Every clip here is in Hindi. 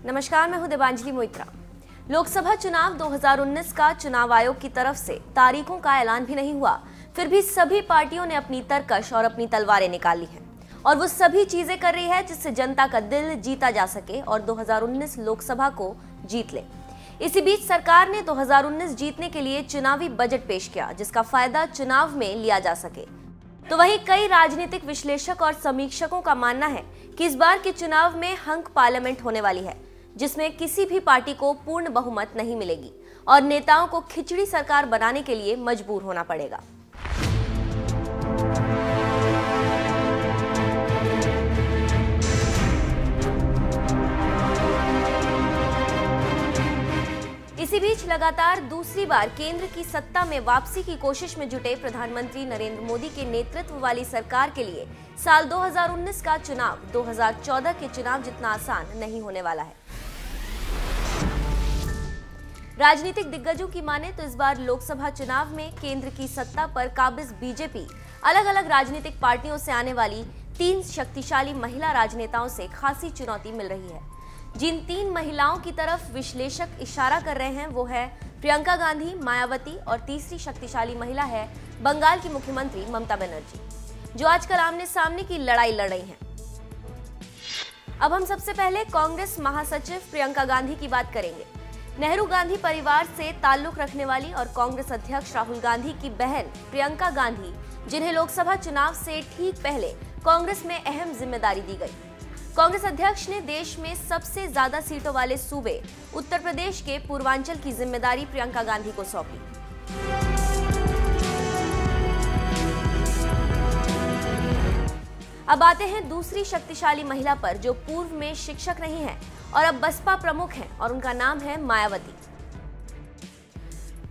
नमस्कार, मैं हूं देवांजलि मोइत्रा। लोकसभा चुनाव 2019 का चुनाव आयोग की तरफ से तारीखों का ऐलान भी नहीं हुआ, फिर भी सभी पार्टियों ने अपनी तरकश और अपनी तलवारें निकाली हैं और वो सभी चीजें कर रही है जिससे जनता का दिल जीता जा सके और 2019 लोकसभा को जीत ले। इसी बीच सरकार ने 2019 जीतने के लिए चुनावी बजट पेश किया जिसका फायदा चुनाव में लिया जा सके। तो वहीं कई राजनीतिक विश्लेषक और समीक्षकों का मानना है कि इस बार के चुनाव में हंक पार्लियामेंट होने वाली है, जिसमें किसी भी पार्टी को पूर्ण बहुमत नहीं मिलेगी और नेताओं को खिचड़ी सरकार बनाने के लिए मजबूर होना पड़ेगा। इसी बीच लगातार दूसरी बार केंद्र की सत्ता में वापसी की कोशिश में जुटे प्रधानमंत्री नरेंद्र मोदी के नेतृत्व वाली सरकार के लिए साल 2019 का चुनाव 2014 के चुनाव जितना आसान नहीं होने वाला है। राजनीतिक दिग्गजों की माने तो इस बार लोकसभा चुनाव में केंद्र की सत्ता पर काबिज बीजेपी अलग अलग राजनीतिक पार्टियों से आने वाली 3 शक्तिशाली महिला राजनेताओं से खासी चुनौती मिल रही है। जिन 3 महिलाओं की तरफ विश्लेषक इशारा कर रहे हैं वो है प्रियंका गांधी, मायावती और तीसरी शक्तिशाली महिला है बंगाल की मुख्यमंत्री ममता बनर्जी, जो आजकल आमने सामने की लड़ाई लड़ रही हैं। अब हम सबसे पहले कांग्रेस महासचिव प्रियंका गांधी की बात करेंगे। नेहरू गांधी परिवार से ताल्लुक रखने वाली और कांग्रेस अध्यक्ष राहुल गांधी की बहन प्रियंका गांधी, जिन्हें लोकसभा चुनाव से ठीक पहले कांग्रेस में अहम जिम्मेदारी दी गई। कांग्रेस अध्यक्ष ने देश में सबसे ज्यादा सीटों वाले सूबे उत्तर प्रदेश के पूर्वांचल की जिम्मेदारी प्रियंका गांधी को सौंपी। अब आते हैं दूसरी शक्तिशाली महिला पर, जो पूर्व में शिक्षक रही हैं और अब बसपा प्रमुख हैं, और उनका नाम है मायावती।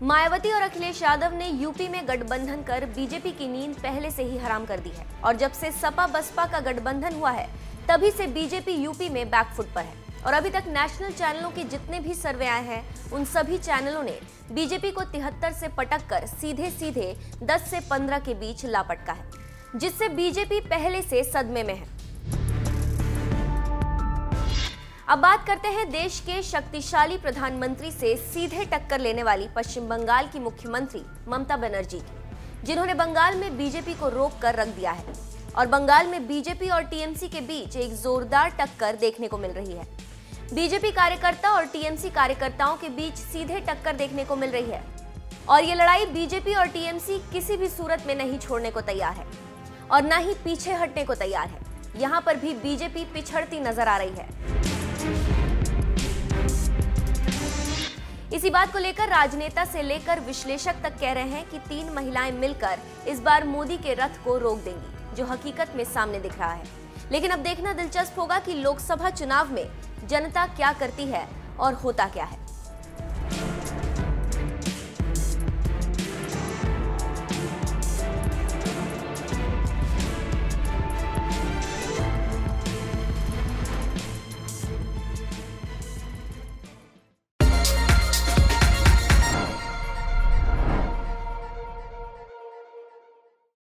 मायावती और अखिलेश यादव ने यूपी में गठबंधन कर बीजेपी की नींद पहले से ही हराम कर दी है और जब से सपा बसपा का गठबंधन हुआ है तभी से बीजेपी यूपी में बैकफुट पर है और अभी तक नेशनल चैनलों के जितने भी सर्वे आए हैं उन सभी चैनलों ने बीजेपी को 73 से पटक कर सीधे सीधे 10 से 15 के बीच ला पटका है, जिससे बीजेपी पहले से सदमे में है। अब बात करते हैं देश के शक्तिशाली प्रधानमंत्री से सीधे टक्कर लेने वाली पश्चिम बंगाल की मुख्यमंत्री ममता बनर्जी की, जिन्होंने बंगाल में बीजेपी को रोक कर रख दिया है और बंगाल में बीजेपी और टीएमसी के बीच एक जोरदार टक्कर देखने को मिल रही है। बीजेपी कार्यकर्ता और टीएमसी कार्यकर्ताओं के बीच सीधे टक्कर देखने को मिल रही है और ये लड़ाई बीजेपी और टीएमसी किसी भी सूरत में नहीं छोड़ने को तैयार है और न ही पीछे हटने को तैयार है। यहाँ पर भी बीजेपी पिछड़ती नजर आ रही है। इसी बात को लेकर राजनेता से लेकर विश्लेषक तक कह रहे हैं कि 3 महिलाएं मिलकर इस बार मोदी के रथ को रोक देंगी, जो हकीकत में सामने दिख रहा है। लेकिन अब देखना दिलचस्प होगा कि लोकसभा चुनाव में जनता क्या करती है और होता क्या है।